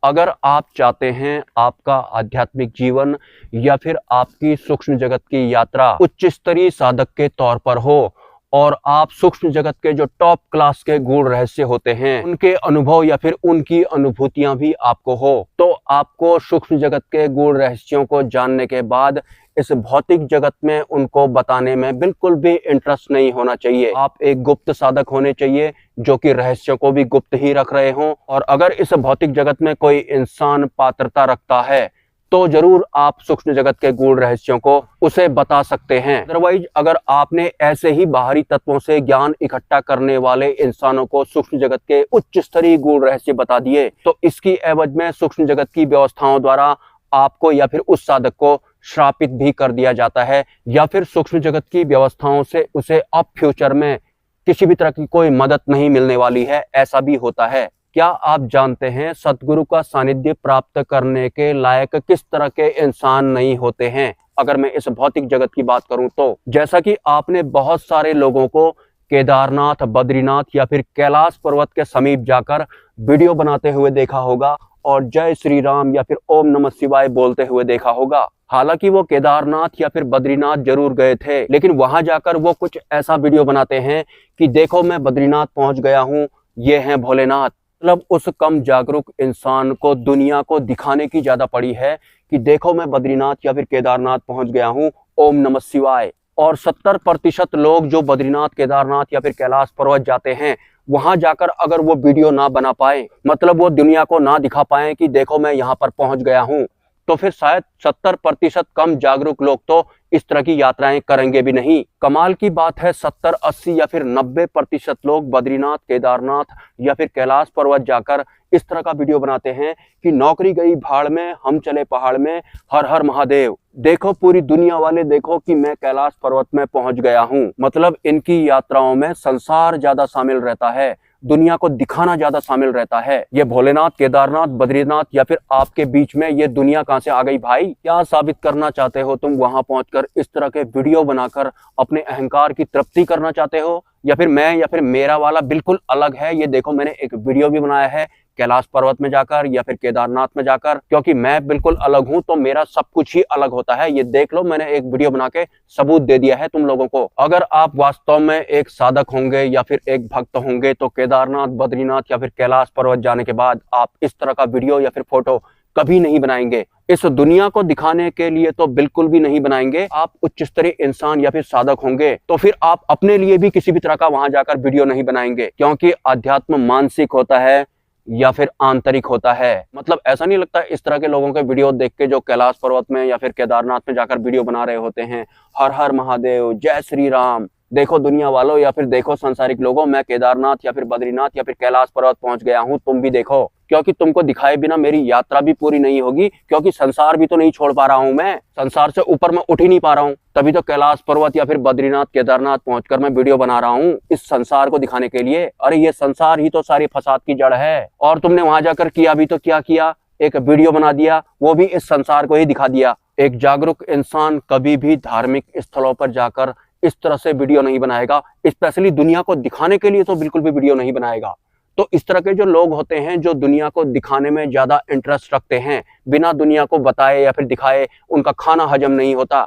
अगर आप चाहते हैं आपका आध्यात्मिक जीवन या फिर आपकी सूक्ष्म जगत की यात्रा उच्च स्तरीय साधक के तौर पर हो और आप सूक्ष्म जगत के जो टॉप क्लास के गूढ़ रहस्य होते हैं उनके अनुभव या फिर उनकी अनुभूतियां भी आपको हो, तो आपको सूक्ष्म जगत के गूढ़ रहस्यों को जानने के बाद इस भौतिक जगत में उनको बताने में बिल्कुल भी इंटरेस्ट नहीं होना चाहिए। आप एक गुप्त साधक होने चाहिए जो कि रहस्यों को भी गुप्त ही रख रहे हों। और अगर इस भौतिक जगत में कोई इंसान पात्रता रखता है तो जरूर आप सूक्ष्म जगत के गूढ़ रहस्यों को उसे बता सकते हैं। अदरवाइज अगर आपने ऐसे ही बाहरी तत्वों से ज्ञान इकट्ठा करने वाले इंसानों को सूक्ष्म जगत के उच्च स्तरीय गूढ़ रहस्य बता दिए तो इसकी एवज में सूक्ष्म जगत की व्यवस्थाओं द्वारा आपको या फिर उस साधक को श्रापित भी कर दिया जाता है, या फिर सूक्ष्म जगत की व्यवस्थाओं से उसे अब फ्यूचर में किसी भी तरह की कोई मदद नहीं मिलने वाली है, ऐसा भी होता है। क्या आप जानते हैं सतगुरु का सानिध्य प्राप्त करने के लायक किस तरह के इंसान नहीं होते हैं? अगर मैं इस भौतिक जगत की बात करूं तो जैसा कि आपने बहुत सारे लोगों को केदारनाथ, बद्रीनाथ या फिर कैलाश पर्वत के समीप जाकर वीडियो बनाते हुए देखा होगा और जय श्री राम या फिर ओम नमः शिवाय बोलते हुए देखा होगा। हालांकि वो केदारनाथ या फिर बद्रीनाथ जरूर गए थे, लेकिन वहां जाकर वो कुछ ऐसा वीडियो बनाते हैं कि देखो मैं बद्रीनाथ पहुंच गया हूं, ये हैं भोलेनाथ। मतलब उस कम जागरूक इंसान को दुनिया को दिखाने की ज्यादा पड़ी है कि देखो मैं बद्रीनाथ या फिर केदारनाथ पहुंच गया हूं, ओम नमः शिवाय। और 70% लोग जो बद्रीनाथ, केदारनाथ या फिर कैलाश पर्वत जाते हैं वहां जाकर अगर वो वीडियो ना बना पाए, मतलब वो दुनिया को ना दिखा पाए कि देखो मैं यहाँ पर पहुंच गया हूं, तो फिर शायद 70% कम जागरूक लोग तो इस तरह की यात्राएं करेंगे भी नहीं। कमाल की बात है 70, 80 या फिर 90% लोग बद्रीनाथ, केदारनाथ या फिर कैलाश पर्वत जाकर इस तरह का वीडियो बनाते हैं कि नौकरी गई भाड़ में, हम चले पहाड़ में, हर हर महादेव। देखो पूरी दुनिया वाले देखो कि मैं कैलाश पर्वत में पहुंच गया हूं। मतलब इनकी यात्राओं में संसार ज्यादा शामिल रहता है, दुनिया को दिखाना ज्यादा शामिल रहता है। ये भोलेनाथ, केदारनाथ, बद्रीनाथ या फिर आपके बीच में ये दुनिया कहां से आ गई भाई? क्या साबित करना चाहते हो तुम वहां पहुंचकर इस तरह के वीडियो बनाकर? अपने अहंकार की तृप्ति करना चाहते हो? या फिर मैं या फिर मेरा वाला बिल्कुल अलग है, ये देखो मैंने एक वीडियो भी बनाया है कैलाश पर्वत में जाकर या फिर केदारनाथ में जाकर, क्योंकि मैं बिल्कुल अलग हूं तो मेरा सब कुछ ही अलग होता है। ये देख लो मैंने एक वीडियो बना के सबूत दे दिया है तुम लोगों को। अगर आप वास्तव में एक साधक होंगे या फिर एक भक्त होंगे तो केदारनाथ, बद्रीनाथ या फिर कैलाश पर्वत जाने के बाद आप इस तरह का वीडियो या फिर फोटो कभी नहीं बनाएंगे। इस दुनिया को दिखाने के लिए तो बिल्कुल भी नहीं बनाएंगे। आप उच्च स्तरीय इंसान या फिर साधक होंगे तो फिर आप अपने लिए भी किसी भी तरह का वहां जाकर वीडियो नहीं बनाएंगे, क्योंकि अध्यात्म मानसिक होता है या फिर आंतरिक होता है। मतलब ऐसा नहीं लगता इस तरह के लोगों के वीडियो देख के जो कैलाश पर्वत में या फिर केदारनाथ में जाकर वीडियो बना रहे होते हैं, हर हर महादेव, जय श्री राम। देखो दुनिया वालों या फिर देखो संसारिक लोगों, मैं केदारनाथ या फिर बद्रीनाथ या फिर कैलाश पर्वत पहुंच गया हूं, तुम भी देखो। क्योंकि तुमको दिखाए बिना मेरी यात्रा भी पूरी नहीं होगी, क्योंकि संसार भी तो नहीं छोड़ पा रहा हूं मैं, संसार से ऊपर मैं उठ ही नहीं पा रहा हूं। तभी तो कैलाश पर्वत या फिर बद्रीनाथ, केदारनाथ पहुंचकर मैं वीडियो बना रहा हूं इस संसार को दिखाने के लिए। अरे ये संसार ही तो सारी फसाद की जड़ है। और तुमने वहां जाकर किया भी तो क्या किया? एक वीडियो बना दिया, वो भी इस संसार को ही दिखा दिया। एक जागरूक इंसान कभी भी धार्मिक स्थलों पर जाकर इस तरह से वीडियो नहीं बनाएगा, स्पेशली दुनिया को दिखाने के लिए तो बिल्कुल भी वीडियो नहीं बनाएगा। तो इस तरह के जो लोग होते हैं जो दुनिया को दिखाने में ज्यादा इंटरेस्ट रखते हैं, बिना दुनिया को बताए या फिर दिखाए उनका खाना हजम नहीं होता,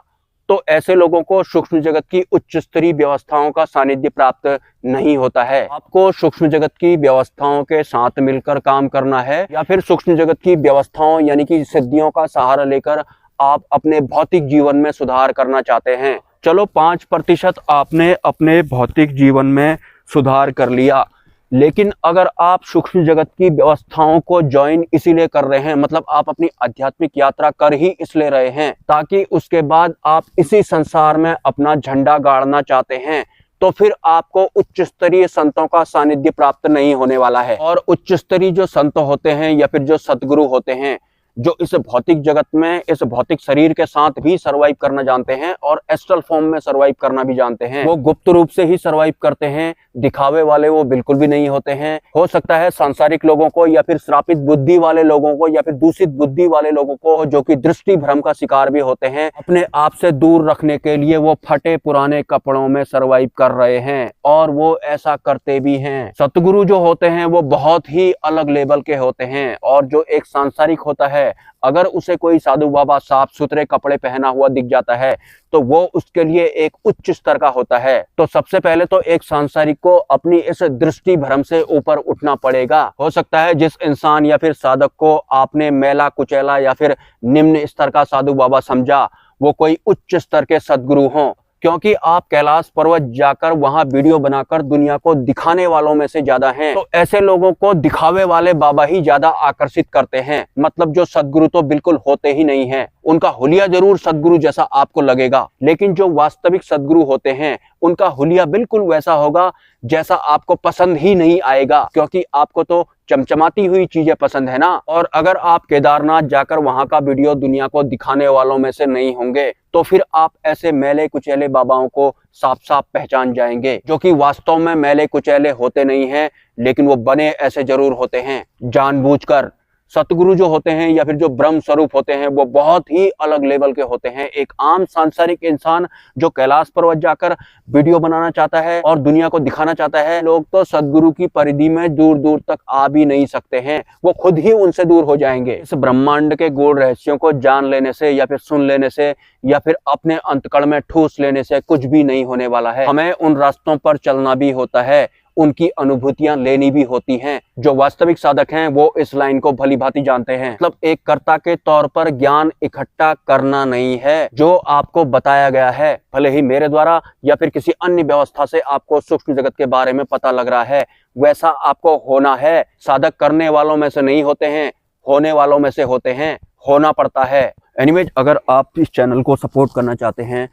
तो ऐसे लोगों को सूक्ष्म जगत की उच्च स्तरीय व्यवस्थाओं का सानिध्य प्राप्त नहीं होता है। आपको सूक्ष्म जगत की व्यवस्थाओं के साथ मिलकर काम करना है, या फिर सूक्ष्म जगत की व्यवस्थाओं यानी कि सिद्धियों का सहारा लेकर आप अपने भौतिक जीवन में सुधार करना चाहते हैं। चलो 5% आपने अपने भौतिक जीवन में सुधार कर लिया, लेकिन अगर आप सूक्ष्म जगत की व्यवस्थाओं को ज्वाइन इसीलिए कर रहे हैं, मतलब आप अपनी आध्यात्मिक यात्रा कर ही इसलिए रहे हैं ताकि उसके बाद आप इसी संसार में अपना झंडा गाड़ना चाहते हैं, तो फिर आपको उच्च स्तरीय संतों का सानिध्य प्राप्त नहीं होने वाला है। और उच्च स्तरीय जो संत होते हैं या फिर जो सतगुरु होते हैं जो इस भौतिक जगत में इस भौतिक शरीर के साथ भी सर्वाइव करना जानते हैं और एस्ट्रल फॉर्म में सर्वाइव करना भी जानते हैं, वो गुप्त रूप से ही सर्वाइव करते हैं। दिखावे वाले वो बिल्कुल भी नहीं होते हैं। हो सकता है सांसारिक लोगों को या फिर श्रापित बुद्धि वाले लोगों को या फिर दूषित बुद्धि वाले लोगों को, जो कि दृष्टि भ्रम का शिकार भी होते हैं, अपने आप से दूर रखने के लिए वो फटे पुराने कपड़ों में सर्वाइव कर रहे हैं और वो ऐसा करते भी हैं। सतगुरु जो होते हैं वो बहुत ही अलग लेवल के होते हैं और जो एक सांसारिक होता है, अगर उसे कोई साधु बाबा साफ सुथरे कपड़े पहना हुआ दिख जाता है तो वो उसके लिए एक उच्च स्तर का होता है। तो सबसे पहले तो एक सांसारिक को अपनी इस दृष्टि भ्रम से ऊपर उठना पड़ेगा। हो सकता है जिस इंसान या फिर साधक को आपने मैला कुचैला या फिर निम्न स्तर का साधु बाबा समझा, वो कोई उच्च स्तर के सदगुरु हों, क्योंकि आप कैलाश पर्वत जाकर वहां वीडियो बनाकर दुनिया को दिखाने वालों में से ज्यादा हैं। तो ऐसे लोगों को दिखावे वाले बाबा ही ज्यादा आकर्षित करते हैं। मतलब जो सदगुरु तो बिल्कुल होते ही नहीं हैं। उनका हुलिया जरूर सदगुरु जैसा आपको लगेगा, लेकिन जो वास्तविक सदगुरु होते हैं उनका हुलिया बिल्कुल वैसा होगा जैसा आपको पसंद ही नहीं आएगा, क्योंकि आपको तो चमचमाती हुई चीजें पसंद है ना। और अगर आप केदारनाथ जाकर वहां का वीडियो दुनिया को दिखाने वालों में से नहीं होंगे तो फिर आप ऐसे मैले कुचैले बाबाओं को साफ साफ पहचान जाएंगे, जो कि वास्तव में मैले कुचैले होते नहीं हैं, लेकिन वो बने ऐसे जरूर होते हैं जानबूझकर। सतगुरु जो होते हैं या फिर जो ब्रह्म स्वरूप होते हैं वो बहुत ही अलग लेवल के होते हैं। एक आम सांसारिक इंसान जो कैलाश पर्वत जाकर वीडियो बनाना चाहता है और दुनिया को दिखाना चाहता है, लोग तो सदगुरु की परिधि में दूर दूर तक आ भी नहीं सकते हैं, वो खुद ही उनसे दूर हो जाएंगे। इस ब्रह्मांड के गूढ़ रहस्यों को जान लेने से या फिर सुन लेने से या फिर अपने अंतकण में ठूस लेने से कुछ भी नहीं होने वाला है। हमें उन रास्तों पर चलना भी होता है, उनकी अनुभूतियां लेनी भी होती हैं। जो वास्तविक साधक हैं वो इस लाइन को भली भांति जानते हैं। मतलब एक कर्ता के तौर पर ज्ञान इकट्ठा करना नहीं है। जो आपको बताया गया है, भले ही मेरे द्वारा या फिर किसी अन्य व्यवस्था से आपको सूक्ष्म जगत के बारे में पता लग रहा है, वैसा आपको होना है। साधक करने वालों में से नहीं होते हैं, होने वालों में से होते हैं, होना पड़ता है। एनीवेज, अगर आप इस चैनल को सपोर्ट करना चाहते हैं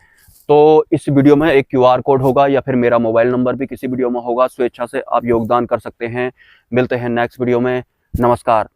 तो इस वीडियो में एक QR कोड होगा या फिर मेरा मोबाइल नंबर भी किसी वीडियो में होगा। स्वेच्छा से आप योगदान कर सकते हैं। मिलते हैं नेक्स्ट वीडियो में। नमस्कार।